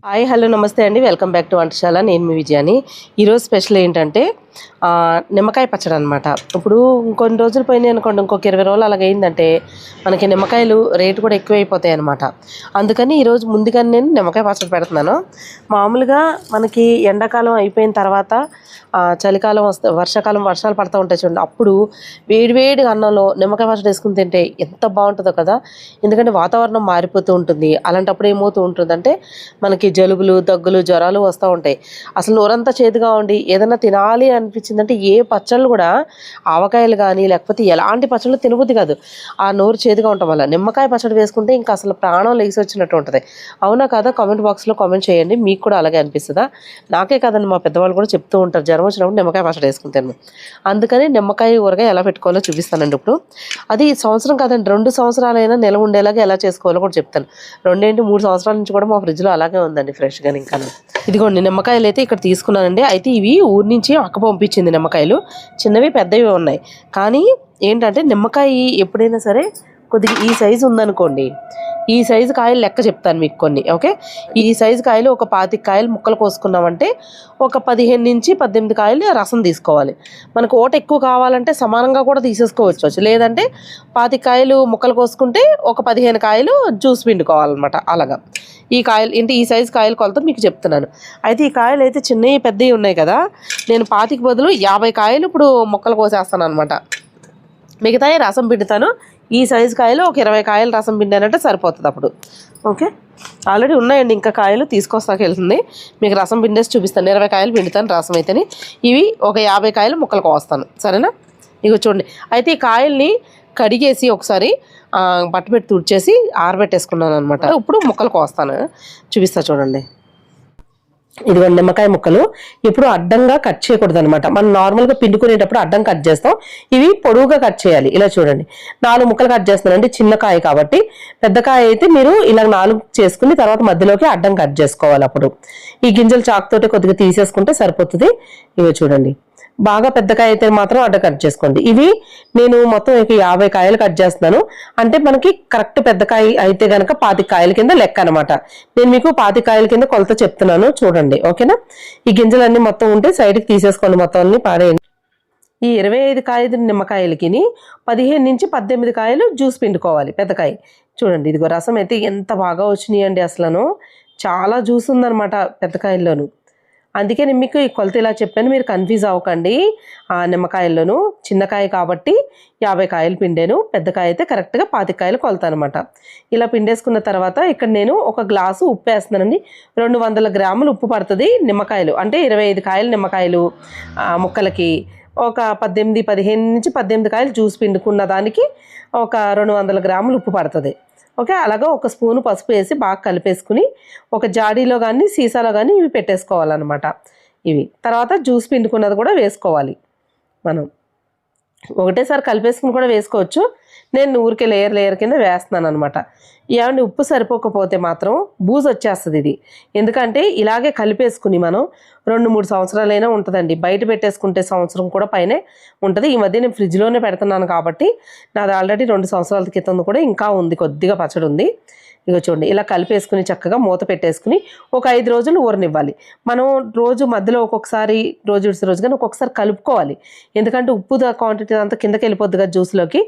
Hi hello నమస్తే అండి. Welcome back to Vantasala. నేను మీ విజయాని. ఈరోజు స్పెషల్ ఏంటంటే నిమ్మకాయ పచ్చడి అనమాట. ఇప్పుడు ఇంకొన్ని రోజులు పోయినాయి అనుకోండి, ఇంకొక 20 రోజులు అలాగైందంటే మనకి నిమ్మకాయలు రేటు కూడా ఎక్కువైపోతాయి అనమాట. అందుకని ఈరోజు ముందుగానే నేను నిమ్మకాయ పచ్చడి పెడుతున్నాను. మామూలుగా మనకి ఎండాకాలం అయిపోయిన తర్వాత చలికాలం వస్తే వర్షాలు పడుతూ ఉంటాయి చూడండి. అప్పుడు వేడివేడిగా అన్నంలో నిమ్మకాయ పచ్చడి వేసుకుని తింటే ఎంత బాగుంటుందో కదా. ఎందుకంటే వాతావరణం మారిపోతూ ఉంటుంది. అలాంటప్పుడు ఏమవుతూ ఉంటుందంటే మనకి జలుబులు, దగ్గులు, జ్వరాలు వస్తూ ఉంటాయి. అసలు నోరంతా చేదుగా ఉండి ఏదైనా తినాలి అనిపించిందంటే ఏ పచ్చళ్ళు కూడా ఆవకాయలు కానీ లేకపోతే ఎలాంటి పచ్చళ్ళు తినబుద్ది కాదు. ఆ నోరు చేదుగా ఉండటం వల్ల నిమ్మకాయ పచ్చడి వేసుకుంటే ఇంకా అసలు ప్రాణం లేచి వచ్చినట్టు ఉంటుంది. అవునా కదా? కామెంట్ బాక్స్లో కామెంట్ చేయండి. మీకు కూడా అలాగే అనిపిస్తుందా? నాకే కదండి, మా పెద్దవాళ్ళు కూడా చెప్తూ ఉంటారు జ్వరం వచ్చినప్పుడు నిమ్మకాయ పచ్చడి వేసుకుంటాను. అందుకని నిమ్మకాయ ఊరగాయ ఎలా పెట్టుకోవాలో చూపిస్తానండి. ఇప్పుడు అది సంవత్సరం కాదండి, 2 సంవత్సరాలైనా నిల ఉండేలాగా ఎలా చేసుకోవాలో కూడా చెప్తాను. 3 సంవత్సరాల నుంచి కూడా మా ఫ్రిడ్జ్లో అలాగే ఉందండి ఫ్రెష్గా. ఇంకా ఇదిగోండి నిమ్మకాయలు అయితే ఇక్కడ తీసుకున్నానండి. అయితే ఇవి ఊరి నుంచి అక్క పంపించింది నిమ్మకాయలు. చిన్నవి పెద్దవి ఉన్నాయి. కానీ ఏంటంటే నిమ్మకాయ ఎప్పుడైనా సరే కొద్దిగా ఈ సైజు ఉందనుకోండి, ఈ సైజు కాయలు లెక్క చెప్తాను మీకు కొన్ని. ఓకే, ఈ సైజు కాయలు ఒక 25 కాయలు ముక్కలు కోసుకున్నామంటే ఒక 15 నుంచి 18 కాయలు రసం తీసుకోవాలి. మనకు ఓట ఎక్కువ కావాలంటే సమానంగా కూడా తీసేసుకోవచ్చు. లేదంటే 25 కాయలు ముక్కలు కోసుకుంటే ఒక 15 కాయలు జ్యూస్ పిండుకోవాలన్నమాట. అలాగా ఈ కాయలు ఏంటి, ఈ సైజు కాయలు కొలత మీకు చెప్తున్నాను. అయితే ఈ కాయలు అయితే చిన్నవి పెద్దవి ఉన్నాయి కదా, నేను 25కి బదులు 50 కాయలు ఇప్పుడు ముక్కలు కోసేస్తాను అనమాట. మిగతాయి రసం పిండుతాను. ఈ సైజు కాయలు ఒక 20 కాయలు రసం పిండానంటే సరిపోతుంది అప్పుడు. ఓకే, ఆల్రెడీ ఉన్నాయండి, ఇంకా కాయలు తీసుకొస్తాక వెళ్తుంది. మీకు రసం పిండేసి చూపిస్తాను. 20 కాయలు పిండుతాను రసం అయితేనే. ఇవి ఒక 50 కాయలు ముక్కలు కోస్తాను, సరేనా? ఇగో చూడండి. అయితే ఈ కాయల్ని కడిగేసి ఒకసారి బట్ట పెట్టి తుడిచేసి ఆరబెట్టేసుకున్నాను అనమాట. ఇప్పుడు ముక్కలు కోస్తాను, చూపిస్తా చూడండి. ఇదిగోండి నిమ్మకాయ ముక్కలు. ఇప్పుడు అడ్డంగా కట్ చేయకూడదు అనమాట. మనం నార్మల్గా పిండుకునేటప్పుడు అడ్డం కట్ చేస్తాం. ఇవి పొడవుగా కట్ చేయాలి. ఇలా చూడండి, 4 ముక్కలు కట్ చేస్తున్నానండి. చిన్న కాయ కాబట్టి, పెద్ద కాయ అయితే మీరు ఇలా 4 చేసుకుని తర్వాత మధ్యలోకి అడ్డం కట్ చేసుకోవాలి. అప్పుడు ఈ గింజలు చాకుతోటి కొద్దిగా తీసేసుకుంటే సరిపోతుంది. ఇవి చూడండి, బాగా పెద్ద కాయ అయితే మాత్రం అడ్డ కట్ చేసుకోండి. ఇవి నేను మొత్తం 50 కాయలు కట్ చేస్తున్నాను. అంటే మనకి కరెక్ట్ పెద్ద కాయ అయితే కనుక 25 కాయల కింద లెక్క అనమాట. నేను మీకు 25 కాయల కింద కొలత చెప్తున్నాను చూడండి. ఓకేనా? ఈ గింజలన్నీ మొత్తం ఉంటే సైడ్కి తీసేసుకోండి, మొత్తం అన్ని పాడేయండి. ఈ 25 కాయలు నిమ్మకాయలకి 15 నుంచి 18 కాయలు జ్యూస్ పిండుకోవాలి. పెద్ద కాయ చూడండి. ఇదిగో రసం అయితే ఎంత బాగా వచ్చినాయండి. అసలు చాలా జ్యూస్ ఉందన్నమాట పెద్ద కాయల్లోను. అందుకే నేను మీకు ఈ కొలత ఇలా చెప్పాను, మీరు కన్ఫ్యూజ్ అవ్వకండి. ఆ నిమ్మకాయల్లోనూ చిన్నకాయ కాబట్టి 50 కాయలు పిండాను, పెద్ద కాయ అయితే కరెక్ట్గా 25 కాయలు కొలత అనమాట. ఇలా పిండేసుకున్న తర్వాత ఇక్కడ నేను ఒక గ్లాసు ఉప్పు వేస్తున్నానండి. 200 గ్రాములు ఉప్పు పడుతుంది నిమ్మకాయలు. అంటే 25 కాయలు నిమ్మకాయలు ముక్కలకి ఒక 15 నుంచి 18 కాయలు జ్యూస్ పిండుకున్న దానికి ఒక 200 గ్రాములు ఉప్పు పడుతుంది. ఓకే, అలాగా ఒక స్పూను పసుపు వేసి బాగా కలిపేసుకుని ఒక జాడీలో కానీ సీసాలో కానీ ఇవి పెట్టేసుకోవాలన్నమాట. ఇవి తర్వాత జ్యూస్ పిండుకున్నది కూడా వేసుకోవాలి. మనం ఒకటేసారి కలిపేసుకుని కూడా వేసుకోవచ్చు. నేను ఊరికే లేయర్ కింద వేస్తున్నాను అనమాట. ఏమంటే ఉప్పు సరిపోకపోతే మాత్రం బూజు వచ్చేస్తుంది ఇది. ఎందుకంటే ఇలాగే కలిపేసుకుని మనం 2-3 సంవత్సరాలైనా ఉంటుందండి. బయట పెట్టేసుకుంటే సంవత్సరం కూడా పైనే ఉంటుంది. ఈ మధ్య నేను ఫ్రిడ్జ్లోనే పెడుతున్నాను కాబట్టి నాది ఆల్రెడీ 2 సంవత్సరాల క్రితం కూడా ఇంకా ఉంది, కొద్దిగా పచ్చడి ఉంది. ఇక చూడండి, ఇలా కలిపేసుకుని చక్కగా మూత పెట్టేసుకుని ఒక 5 రోజులు ఊరనివ్వాలి. మనం రోజు మధ్యలో ఒక్కొక్కసారి రోజు విడిసి రోజు కానీ ఒక్కొక్కసారి కలుపుకోవాలి. ఎందుకంటే ఉప్పు క్వాంటిటీ అంతా కిందకి వెళ్ళిపోద్ది కదా జ్యూస్లోకి,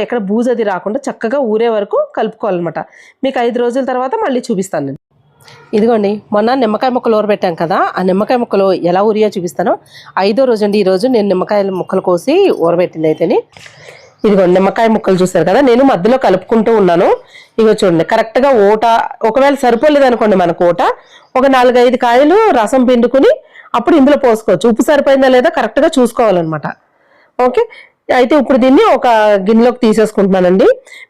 ఎక్కడ బూజు అది రాకుండా చక్కగా ఊరే వరకు కలుపుకోవాలన్నమాట. మీకు 5 రోజుల తర్వాత మళ్ళీ చూపిస్తాను నేను. ఇదిగోండి, మొన్న నిమ్మకాయ ముక్కలు ఊరబెట్టాం కదా, ఆ నిమ్మకాయ ముక్కలు ఎలా ఊరియో చూపిస్తాను. 5వ రోజు అండి ఈరోజు నేను నిమ్మకాయ ముక్కలు కోసి ఊరబెట్టింది అయితేనే. ఇదిగోండి నిమ్మకాయ ముక్కలు చూసారు కదా, నేను మధ్యలో కలుపుకుంటూ ఉన్నాను. ఇగో చూడండి, కరెక్ట్గా ఓట ఒకవేళ సరిపోలేదు అనుకోండి మనకు ఓట, ఒక 4-5 కాయలు రసం పిండుకుని అప్పుడు ఇందులో పోసుకోవచ్చు. ఉప్పు సరిపోయిందా లేదా కరెక్ట్గా చూసుకోవాలన్నమాట. ఓకే, అయితే ఇప్పుడు దీన్ని ఒక గిన్నెలోకి తీసేసుకుంటున్నానండి.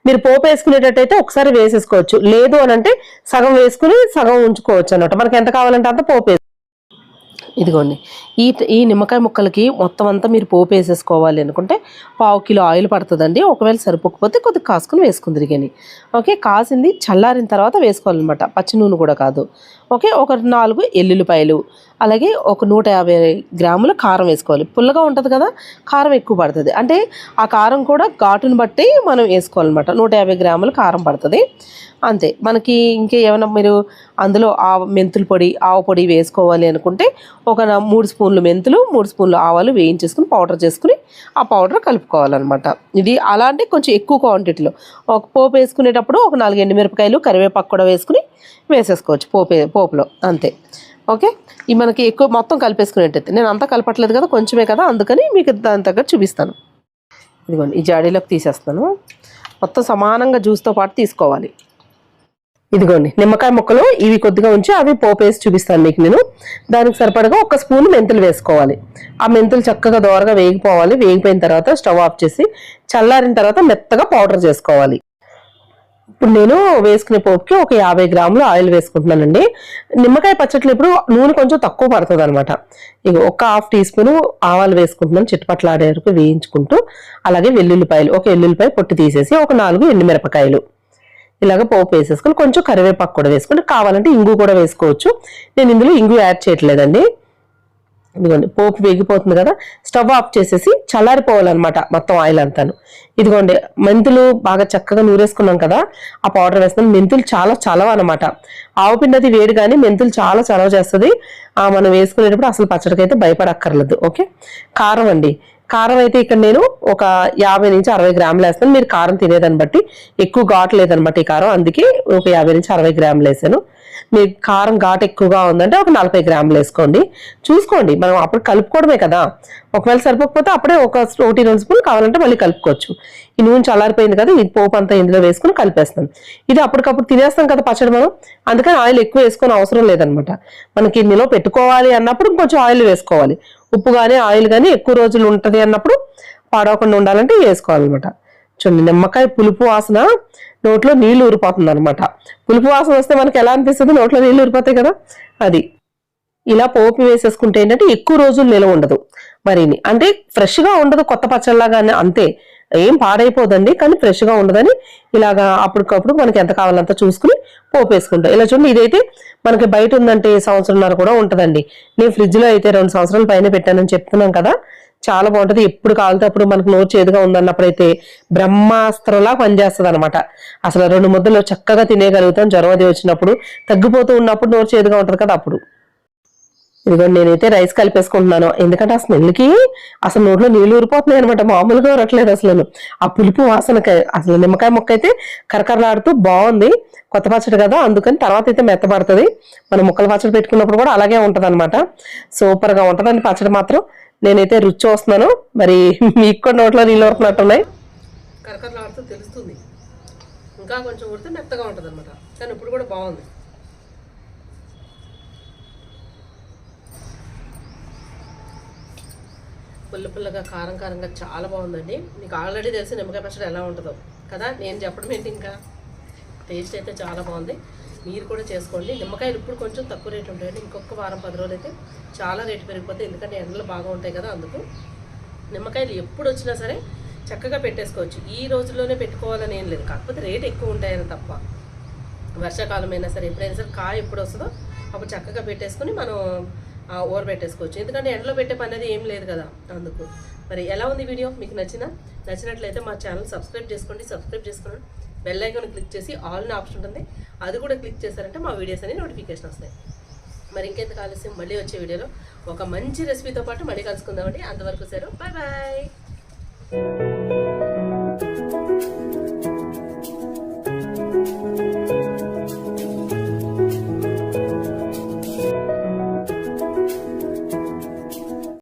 మీరు పోపు వేసుకునేటట్టయితే ఒకసారి వేసేసుకోవచ్చు. లేదు అని అంటే సగం వేసుకుని సగం ఉంచుకోవచ్చు అన్నమాట. మనకి ఎంత కావాలంటే అంత పోపు. ఇదిగోండి, ఈ నిమ్మకాయ ముక్కలకి మొత్తం అంతా మీరు పోపు వేసేసుకోవాలి అనుకుంటే 1/2 కిలో ఆయిల్ పడుతుందండి. ఒకవేళ సరిపోకపోతే కొద్దిగా కాసుకుని వేసుకుందరు కానీ. ఓకే, కాసింది చల్లారిన తర్వాత వేసుకోవాలన్నమాట, పచ్చి నూనె కూడా కాదు. ఓకే, ఒక 4 ఎల్లుల్లిపాయలు, అలాగే ఒక 150 గ్రాముల కారం వేసుకోవాలి. పుల్లగా ఉంటుంది కదా, కారం ఎక్కువ పడుతుంది. అంటే ఆ కారం కూడా ఘాటుని బట్టి మనం వేసుకోవాలన్నమాట. 150 గ్రాముల కారం పడుతుంది అంతే. మనకి ఇంకేమైనా మీరు అందులో మెంతుల పొడి, ఆవ పొడి వేసుకోవాలి అనుకుంటే ఒక 3 స్పూన్లు మెంతులు, 3 స్పూన్లు ఆవాలు వేయించేసుకుని పౌడర్ చేసుకుని ఆ పౌడర్ కలుపుకోవాలన్నమాట. ఇది అలాంటి కొంచెం ఎక్కువ క్వాంటిటీలో ఒక పోపు వేసుకునేటప్పుడు ఒక 4 ఎండుమిరపకాయలు, కరివేపాకు కూడా వేసేసుకోవచ్చు పోపులో అంతే. ఓకే, ఇవి మనకి ఎక్కువ మొత్తం కలిపేసుకునేటట్టు. నేను అంతా కలపట్లేదు కదా, కొంచెమే కదా, అందుకని మీకు దాని తగ్గట్టు చూపిస్తాను. ఇదిగోండి, ఈ జాడీలోకి తీసేస్తాను. మొత్తం సమానంగా జ్యూస్తో పాటు తీసుకోవాలి. ఇదిగోండి నిమ్మకాయ ముక్కలు ఇవి కొద్దిగా ఉంచి అవి పోపు వేసి చూపిస్తాను మీకు నేను. దానికి సరిపడగా 1 స్పూన్ మెంతులు వేసుకోవాలి. ఆ మెంతులు చక్కగా దోరగా వేగిపోవాలి. వేగిపోయిన తర్వాత స్టవ్ ఆఫ్ చేసి చల్లారిన తర్వాత మెత్తగా పౌడర్ చేసుకోవాలి. ఇప్పుడు నేను వేసుకునే పోపుకి ఒక 50 గ్రాములు ఆయిల్ వేసుకుంటున్నానండి. నిమ్మకాయ పచ్చట్లు ఇప్పుడు నూనె కొంచెం తక్కువ పడుతుంది అనమాట. ఇక ఒక 1/2 టీ స్పూన్ ఆవాలు వేసుకుంటున్నాను, చిట్టుపట్లాడే వరకు వేయించుకుంటూ. అలాగే వెల్లుల్లిపాయలు, ఒక ఎల్లుల్లిపాయ పొట్టు తీసేసి ఒక 4 ఎండుమిరపకాయలు ఇలాగ పోపు వేసేసుకుని కొంచెం కరివేపాకు కూడా వేసుకుని, కావాలంటే ఇంగు కూడా వేసుకోవచ్చు. నేను ఇందులో ఇంగు యాడ్ చేయట్లేదండి. ఇదిగోండి పోపు వేగిపోతుంది కదా, స్టవ్ ఆఫ్ చేసేసి చల్లారిపోవాలన్నమాట మొత్తం ఆయిల్ అంతాను. ఇదిగోండి మెంతులు బాగా చక్కగా నూరేసుకున్నాం కదా, ఆ పౌడర్ వేస్తున్నాం. మెంతులు చాలా చలవ అనమాట. ఆవు పిండి అది వేడి కానీ మెంతులు చాలా చలవ చేస్తుంది. మనం వేసుకునేటప్పుడు అసలు పచ్చడికైతే భయపడక్కర్లేదు. ఓకే, కారం అండి. కారం అయితే ఇక్కడ నేను ఒక 50 నుంచి 60 గ్రాములు వేస్తాను. మీరు కారం తినేదాన్ని బట్టి, ఎక్కువ ఘాటు లేదనమాట ఈ కారం, అందుకే ఒక 50 నుంచి 60 గ్రాములు వేసాను. మీకు కారం ఘాటు ఎక్కువగా ఉందంటే ఒక 40 గ్రాములు వేసుకోండి. చూసుకోండి, మనం అప్పుడు కలుపుకోవడమే కదా. ఒకవేళ సరిపోకపోతే అప్పుడే ఒక 1-2 స్పూన్లు కావాలంటే మళ్ళీ కలుపుకోవచ్చు. ఈ నూనె చల్లారిపోయింది కదా, ఈ పోపు అంతా ఇందులో వేసుకుని కలిపేస్తాం. ఇది అప్పటికప్పుడు తినేస్తాం కదా పచ్చడి మనం, అందుకని ఆయిల్ ఎక్కువ వేసుకొని అవసరం లేదనమాట. మనకి ఇందులో పెట్టుకోవాలి అన్నప్పుడు కొంచెం ఆయిల్ వేసుకోవాలి. ఉప్పు కానీ ఆయిల్ కానీ ఎక్కువ రోజులు ఉంటుంది అన్నప్పుడు పాడవకుండా ఉండాలంటే వేసుకోవాలన్నమాట. చూడండి, నిమ్మకాయ పులుపు వాసన నోట్లో నీళ్లు ఊరిపోతుంది అనమాట. పులుపు వాసన వస్తే మనకి ఎలా అనిపిస్తుంది, నోట్లో నీళ్లు ఊరిపోతాయి కదా, అది. ఇలా పోపు వేసేసుకుంటే ఏంటంటే ఎక్కువ రోజులు నిలవ ఉండదు. మరిని అంటే ఫ్రెష్గా ఉండదు, కొత్త పచ్చళ్ళలాగానే అంతే, ఏం పాడైపోదండి, కానీ ఫ్రెష్గా ఉండదని ఇలాగా అప్పటికప్పుడు మనకి ఎంత కావాలంత చూసుకుని పోపు వేసుకుంటాం. ఇలా చూడండి, ఇదైతే మనకి బయట ఉందంటే 1.5 సంవత్సరాల కూడా ఉంటుందండి. నేను ఫ్రిడ్జ్లో అయితే 2 సంవత్సరాల పైన పెట్టానని చెప్తున్నాం కదా, చాలా బాగుంటుంది. ఎప్పుడు కావాలితే అప్పుడు మనకు నోరు చేదుగా ఉందన్నప్పుడైతే బ్రహ్మాస్త్రంలా పనిచేస్తుంది అనమాట. అసలు 2 ముద్దలు చక్కగా తినేయగలుగుతాం. జ్వరం అది వచ్చినప్పుడు, తగ్గిపోతూ ఉన్నప్పుడు నోరు చేదుగా ఉంటుంది కదా అప్పుడు. ఇదిగోండి, నేనైతే రైస్ కలిపేసుకుంటున్నాను. ఎందుకంటే ఆ స్మెల్కి అసలు నోట్లో నీళ్ళు ఊరిపోతున్నాయి అనమాట, మామూలుగా రట్లేదు అసలు. ఆ పులుపు వాసనకి అసలు నిమ్మకాయ ముక్క అయితే కరకరలాడుతూ బాగుంది. కొత్త పచ్చడి కదా, అందుకని తర్వాత అయితే మెత్తపడుతుంది. మనం ముక్కలు పచ్చడి పెట్టుకున్నప్పుడు కూడా అలాగే ఉంటుంది అనమాట. సూపర్గా ఉంటుందండి పచ్చడి మాత్రం. నేనైతే రుచి చూస్తున్నాను, మరి మీకు కూడా నోట్లో నీళ్ళు ఊరుకున్నట్టున్నాయి. కరకరలాడుతూ తెలుస్తుంది. ఇంకా కొంచెం ఉడితే మెత్తగా ఉంటుంది అనమాట, కానీ ఇప్పుడు కూడా బాగుంది. పుల్లగా కారం కారంగా చాలా బాగుందండి. మీకు ఆల్రెడీ తెలిసి నిమ్మకాయ పచ్చడి ఎలా ఉంటుందో కదా, నేను చెప్పడం ఏంటి, ఇంకా టేస్ట్ అయితే చాలా బాగుంది. మీరు కూడా చేసుకోండి. నిమ్మకాయలు ఇప్పుడు కొంచెం తక్కువ రేటు ఉంటాయండి, ఇంకొక వారం 10 రోజులు అయితే చాలా రేటు పెరిగిపోతాయి. ఎందుకంటే ఎండలు బాగా ఉంటాయి కదా, అందుకు నిమ్మకాయలు ఎప్పుడు వచ్చినా సరే చక్కగా పెట్టేసుకోవచ్చు. ఈ రోజుల్లోనే పెట్టుకోవాలని ఏం లేదు, కాకపోతే రేటు ఎక్కువ ఉంటాయని తప్ప. వర్షాకాలం అయినా సరే ఎప్పుడైనా సరే కాయ ఎప్పుడు వస్తుందో అప్పుడు చక్కగా పెట్టేసుకుని మనం ఊరబెట్టేసుకోవచ్చు. ఎందుకంటే ఎండలో పెట్టే పని అనేది ఏం లేదు కదా, అందుకు. మరి ఎలా ఉంది వీడియో, మీకు నచ్చినట్లయితే మా ఛానల్ సబ్స్క్రైబ్ చేసుకుని బెల్ ఐకాన్ క్లిక్ చేసి ఆల్ అనే ఆప్షన్ ఉంటుంది, అది కూడా క్లిక్ చేశారంటే మా వీడియోస్ అన్ని నోటిఫికేషన్ వస్తాయి. మరి ఇంకెంత ఆలస్యం, మళ్ళీ వచ్చే వీడియోలో ఒక మంచి రెసిపీతో పాటు మళ్ళీ కలుసుకుందామండి. అంతవరకు సెలవు, బాయ్ బాయ్.